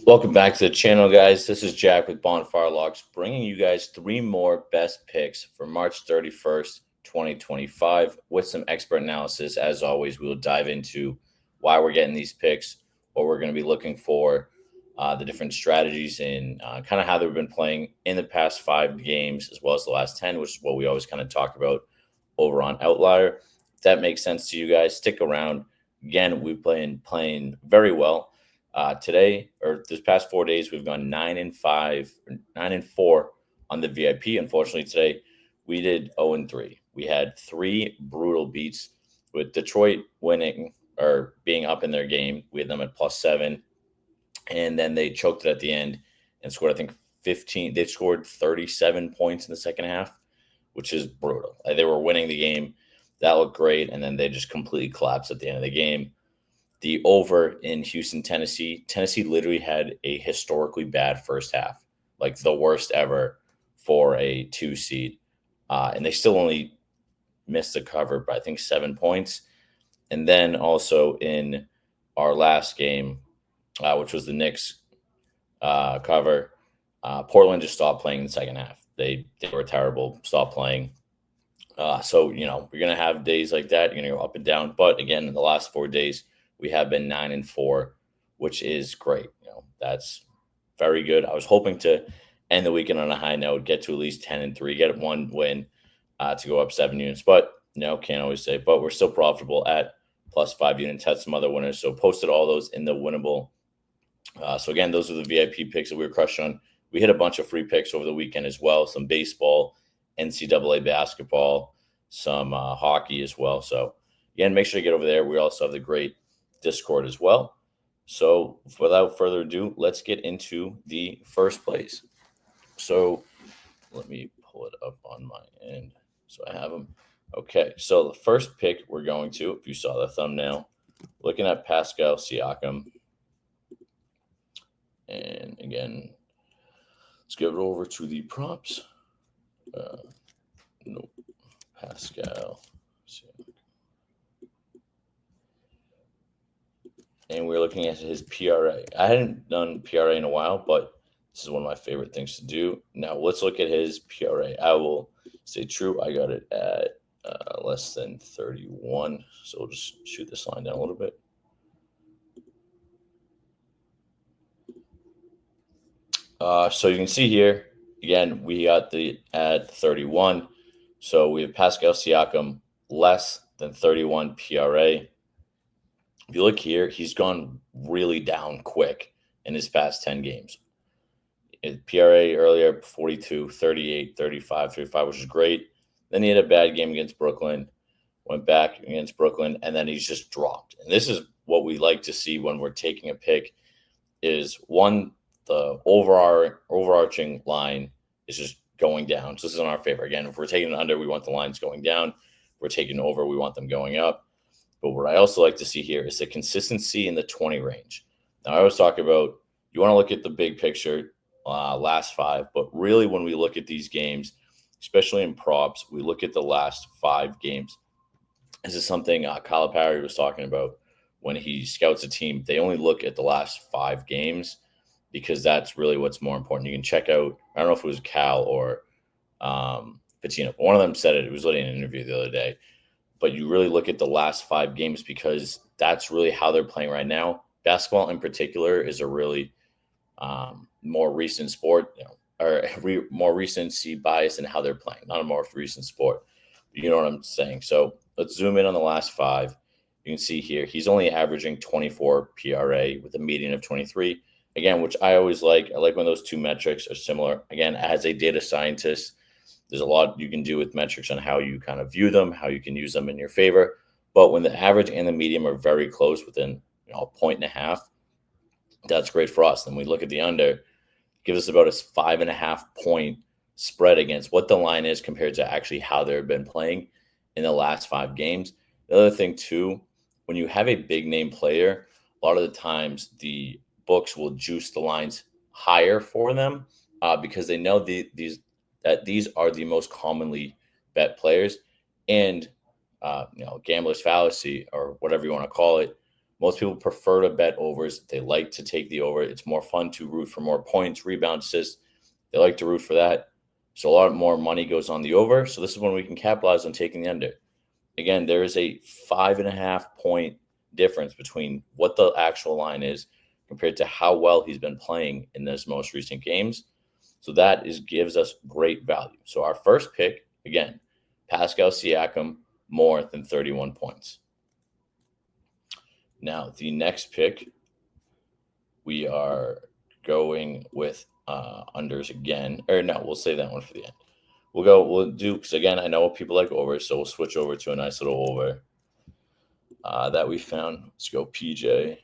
Welcome back to the channel, guys. This is Jack with Bonfire Locks, bringing you guys three more best picks for March 31st, 2025, with some expert analysis. As always, we will dive into why we're getting these picks, what we're going to be looking for, the different strategies, and kind of how they've been playing in the past 5 games, as well as the last 10, which is what we always kind of talk about over on Outlier. If that makes sense to you guys, stick around. Again, we've been playing very well. Today, or this past 4 days, we've gone 9-5, 9-4 on the VIP. Unfortunately, today we did 0-3. We had 3 brutal beats, with Detroit winning or being up in their game. We had them at +7, and then they choked it at the end and scored, I think, 15. They scored 37 points in the second half, which is brutal. They were winning the game. That looked great, and then they just completely collapsed at the end of the game. The over in Houston, Tennessee. Tennessee literally had a historically bad first half, like the worst ever for a 2 seed. And they still only missed the cover by, I think, 7 points. And then also in our last game, which was the Knicks cover, Portland just stopped playing in the second half. They were terrible, stopped playing. So, you're going to have days like that. You're going to go up and down. But again, in the last 4 days, we have been 9-4, which is great. That's very good. I was hoping to end the weekend on a high note, get to at least 10-3, get 1 win to go up 7 units. But can't always say. But we're still profitable at +5 units. Had some other winners, so posted all those in the winnable. So again, those are the VIP picks that we were crushed on. We hit a bunch of free picks over the weekend as well. Some baseball, NCAA basketball, some hockey as well. So again, make sure to get over there. We also have the great Discord as well. So without further ado, let's get into the first place. So let me pull it up on my end so I have them. Okay, so the first pick we're going to, if you saw the thumbnail, looking at Pascal Siakam. And again, let's get it over to the props. Nope, Pascal Siakam. And we're looking at his PRA. I hadn't done PRA in a while, but this is one of my favorite things to do. Now, let's look at his PRA. I will say true. I got it at less than 31. So we'll just shoot this line down a little bit. So you can see here, again, we got the at 31. So we have Pascal Siakam less than 31 PRA. If you look here, he's gone really down quick in his past 10 games. PRA earlier, 42, 38, 35, 35, which is great. Then he had a bad game against Brooklyn, went back against Brooklyn, and then he's just dropped. And this is what we like to see when we're taking a pick is, one, the overarching line is just going down. So this is in our favor. Again, if we're taking it under, we want the lines going down. If we're taking over, we want them going up. But what I also like to see here is the consistency in the 20 range. Now, I always talk about you want to look at the big picture, last 5. But really, when we look at these games, especially in props, we look at the last 5 games. This is something Calipari was talking about when he scouts a team. They only look at the last 5 games because that's really what's more important. You can check out, I don't know if it was Cal or Patino, but one of them said it. It was literally in an interview the other day. But you really look at the last 5 games because that's really how they're playing right now. Basketball in particular is a really more recent sport, or more recency bias in how they're playing, not a more recent sport. You know what I'm saying? So let's zoom in on the last 5. You can see here, he's only averaging 24 PRA with a median of 23. Again, which I always like. I like when those 2 metrics are similar. Again, as a data scientist, there's a lot you can do with metrics on how you kind of view them, how you can use them in your favor. But when the average and the medium are very close, within a 1.5, that's great for us. Then we look at the under, it gives us about a 5.5 point spread against what the line is compared to actually how they've been playing in the last 5 games. The other thing too, when you have a big name player, a lot of the times the books will juice the lines higher for them because they know these are the most commonly bet players. And gambler's fallacy, or whatever you want to call it, Most people prefer to bet overs. They like to take the over. It's more fun to root for more points, rebound, assists. They like to root for that. So a lot more money goes on the over. So this is when we can capitalize on taking the under. Again, there is a 5.5 point difference between what the actual line is compared to how well he's been playing in his most recent games. So that gives us great value. So our first pick, again, Pascal Siakam, more than 31 points. Now, the next pick, we are going with unders again. Or no, we'll save that one for the end. We'll do, because again, I know people like overs, so we'll switch over to a nice little over that we found. Let's go PJ.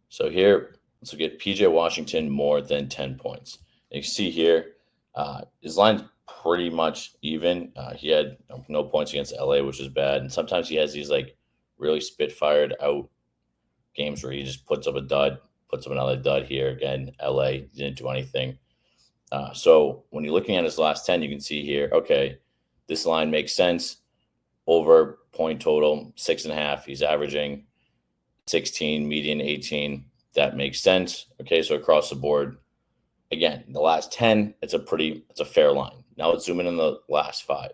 So here, let's look at PJ Washington more than 10 points. And you can see here, his line's pretty much even. He had no points against LA, which is bad. And sometimes he has these like really spitfired out games where he just puts up a dud, puts up another dud here. Again, LA didn't do anything. So when you're looking at his last 10, you can see here, okay, this line makes sense. Over point total, 6.5. He's averaging 16, median 18. That makes sense. Okay, so across the board, again, the last 10, it's a fair line. Now let's zoom in on the last 5.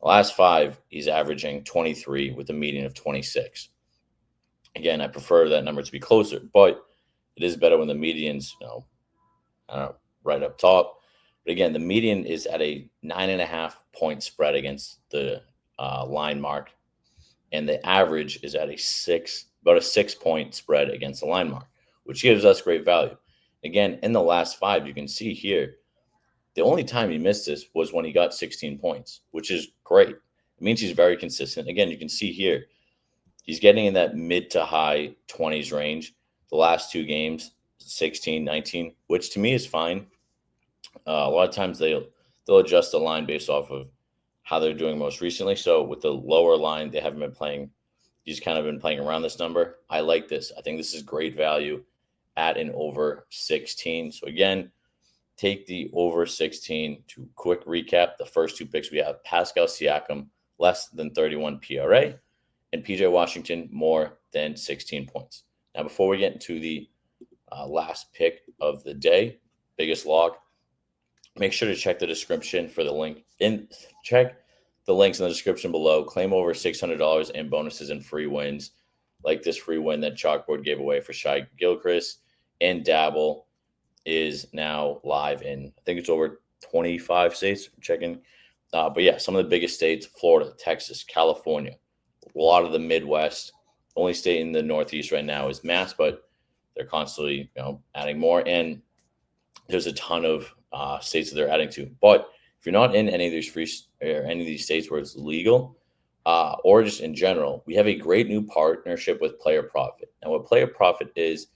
The last 5, he's averaging 23 with a median of 26. Again, I prefer that number to be closer, but it is better when the median's, right up top. But again, the median is at a 9.5 point spread against the line mark, and the average is at about a 6 point spread against the line mark, which gives us great value. Again, in the last 5, you can see here, the only time he missed this was when he got 16 points, which is great. It means he's very consistent. Again, you can see here, he's getting in that mid to high 20s range. The last 2 games, 16, 19, which to me is fine. A lot of times they'll adjust the line based off of how they're doing most recently. So with the lower line, they haven't been playing. He's kind of been playing around this number. I like this. I think this is great value at an over 16. So again, take the over 16. To quick recap, the first 2 picks we have Pascal Siakam, less than 31 PRA, and PJ Washington, more than 16 points. Now, before we get into the last pick of the day, biggest log, make sure to check the description for the link. Check the links in the description below. Claim over $600 in bonuses and free wins, like this free win that Chalkboard gave away for Shai Gilchrist. And Dabble is now live in, I think it's over 25 states. I'm checking. But yeah, some of the biggest states: Florida, Texas, California, a lot of the Midwest. Only state in the Northeast right now is Mass, but they're constantly adding more. And there's a ton of states that they're adding to. But if you're not in any of these states where it's legal, or just in general, we have a great new partnership with Player Profit. And what Player Profit is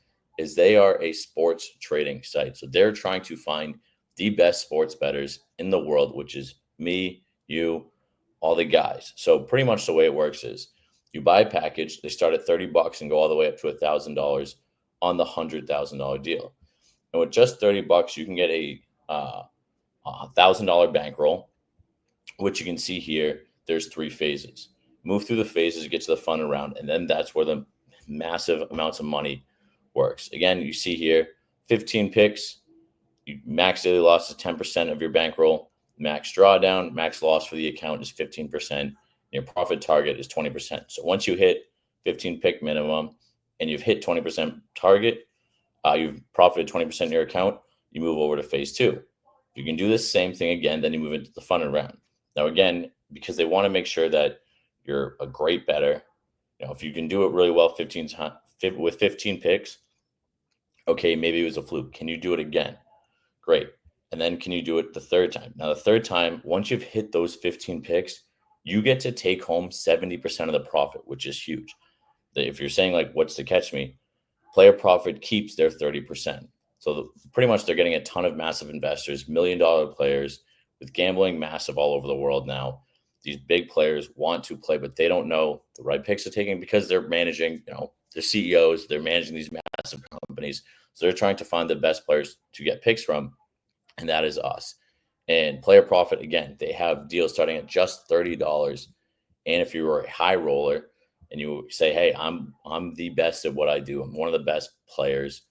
they are a sports trading site. So they're trying to find the best sports bettors in the world, which is me, you, all the guys. So pretty much the way it works is you buy a package. They start at $30 and go all the way up to $1,000 on the $100,000 deal. And with just $30, you can get a $1,000 bankroll, which you can see here. There's 3 phases. Move through the phases, get to the fun round, and then that's where the massive amounts of money works. Again, you see here, 15 picks, max daily loss is 10% of your bankroll. Max drawdown, max loss for the account is 15%. And your profit target is 20%. So once you hit 15 pick minimum and you've hit 20% target, you've profited 20% in your account, you move over to phase 2. You can do the same thing again, then you move into the fun round. Now, again, because they want to make sure that you're a great bettor, if you can do it really well 15 times with 15 picks, okay, maybe it was a fluke. Can you do it again? Great. And then can you do it the third time? Now, the third time, once you've hit those 15 picks, you get to take home 70% of the profit, which is huge. If you're saying, like, what's the catch me? Player Profit keeps their 30%. So pretty much they're getting a ton of massive investors, $1 million players, with gambling massive all over the world now. These big players want to play, but they don't know the right picks they're taking because they're managing, they're CEOs, they're managing these massive companies. So they're trying to find the best players to get picks from, and that is us. And player profit, again, they have deals starting at just $30. And if you were a high roller and you say, hey, I'm the best at what I do, I'm one of the best players,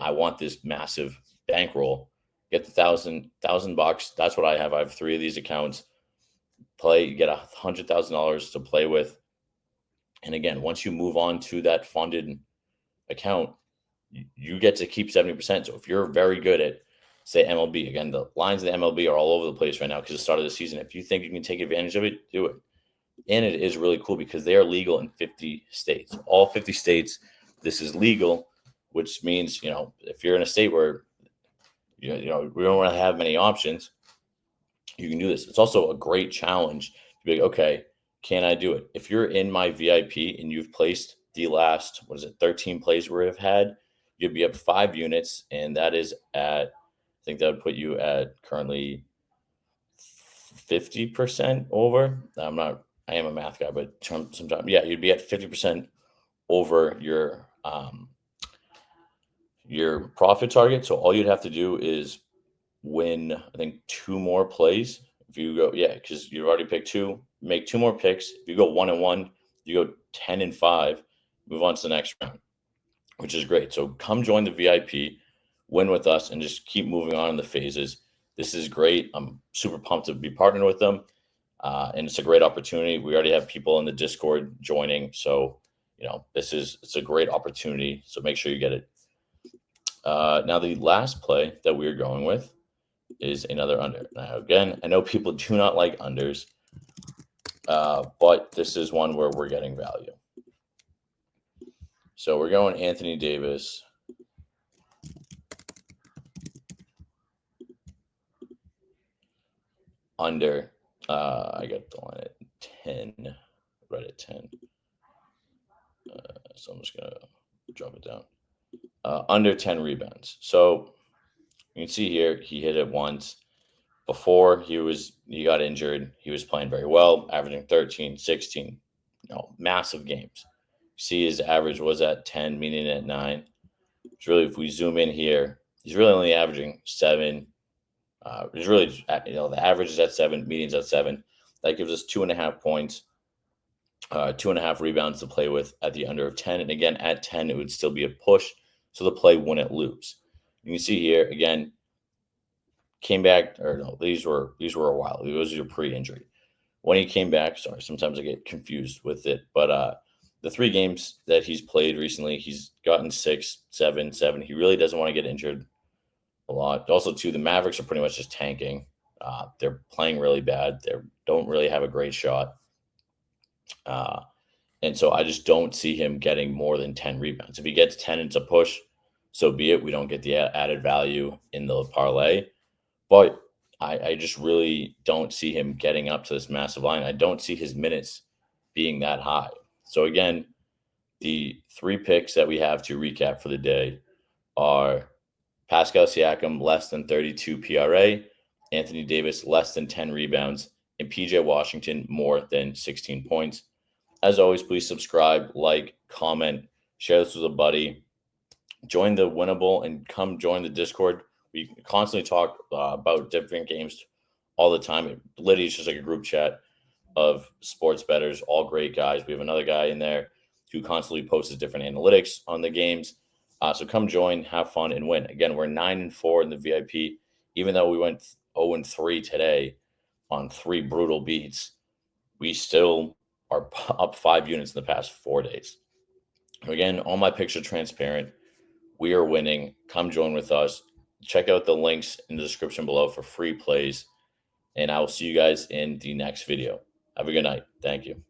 I want this massive bankroll, get the thousand bucks. That's what I have. I have 3 of these accounts. You get $100,000 to play with. And again, once you move on to that funded account, you get to keep 70%. So if you're very good at, say, MLB, again, the lines of the MLB are all over the place right now because the start of the season. If you think you can take advantage of it, do it. And it is really cool because they are legal in 50 states. All 50 states, this is legal, which means, if you're in a state where, we don't really have many options, you can do this. It's also a great challenge to be like, okay, can I do it? If you're in my VIP and you've placed the last, 13 plays we have had, you'd be up 5 units. And that is I think that would put you at currently 50% over. I am a math guy, but sometimes, yeah, you'd be at 50% over your profit target. So all you'd have to do is win, I think, 2 more plays. If you go, because you've already picked 2, make 2 more picks. If you go 1-1, you go 10-5, move on to the next round, which is great. So come join the VIP, win with us, and just keep moving on in the phases. This is great. I'm super pumped to be partnered with them. And it's a great opportunity. We already have people in the Discord joining. So, it's a great opportunity. So make sure you get it. Now, the last play that we're going with is another under. Now, again, I know people do not like unders, but this is one where we're getting value. So we're going Anthony Davis. Under. I got the line at 10, right at 10. So I'm just going to drop it down. Under 10 rebounds. So you can see here, he hit it once. Before he got injured, he was playing very well, averaging 13, 16, massive games. See, his average was at 10, meaning at 9. It's really, if we zoom in here, he's really only averaging 7. He's really, the average is at 7, median's at 7. That gives us 2.5 points, 2.5 rebounds to play with at the under of 10. And again, at 10, it would still be a push, so the play wouldn't lose. You can see here, again, came back, or no, these were a while. Those were pre-injury. When he came back, sorry, sometimes I get confused with it, but the 3 games that he's played recently, he's gotten 6, 7, 7. He really doesn't want to get injured a lot. Also, too, the Mavericks are pretty much just tanking. They're playing really bad. They don't really have a great shot. And so I just don't see him getting more than 10 rebounds. If he gets 10, it's a push. So be it. We don't get the added value in the parlay. But I just really don't see him getting up to this massive line. I don't see his minutes being that high. So again, the 3 picks that we have to recap for the day are Pascal Siakam, less than 32 PRA, Anthony Davis, less than 10 rebounds, and PJ Washington, more than 16 points. As always, please subscribe, like, comment, share this with a buddy. Join the Winnable and come join the Discord. We constantly talk about different games all the time. It literally is just like a group chat of sports bettors, all great guys. We have another guy in there who constantly posts different analytics on the games. So come join, have fun, and win. Again, we're 9-4 in the VIP. Even though we went 0-3 today on 3 brutal beats, we still are up 5 units in the past 4 days. Again, all my picks are transparent. We are winning. Come join with us. Check out the links in the description below for free plays. And I will see you guys in the next video. Have a good night. Thank you.